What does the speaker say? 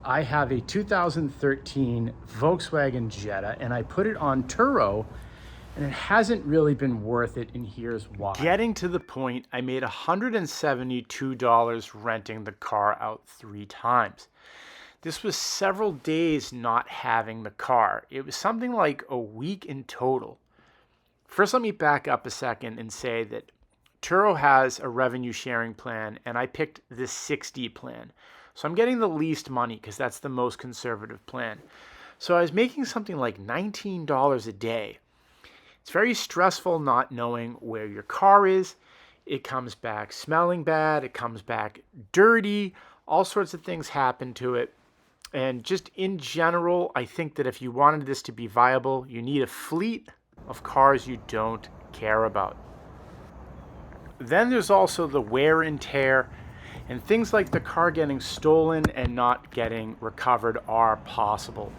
I have a 2013 Volkswagen Jetta and I put it on Turo and it hasn't really been worth it, and here's why. Getting to the point, I made $172 renting the car out 3 times. This was several days not having the car. It was something like a week in total. First, let me back up a second and say that Turo has a revenue sharing plan and I picked the 60 plan. So I'm getting the least money because that's the most conservative plan. So I was making something like $19 a day. It's very stressful not knowing where your car is. It comes back smelling bad. It comes back dirty. All sorts of things happen to it. And just in general, I think that if you wanted this to be viable, you need a fleet of cars you don't care about. Then there's also the wear and tear, and things like the car getting stolen and not getting recovered are possible.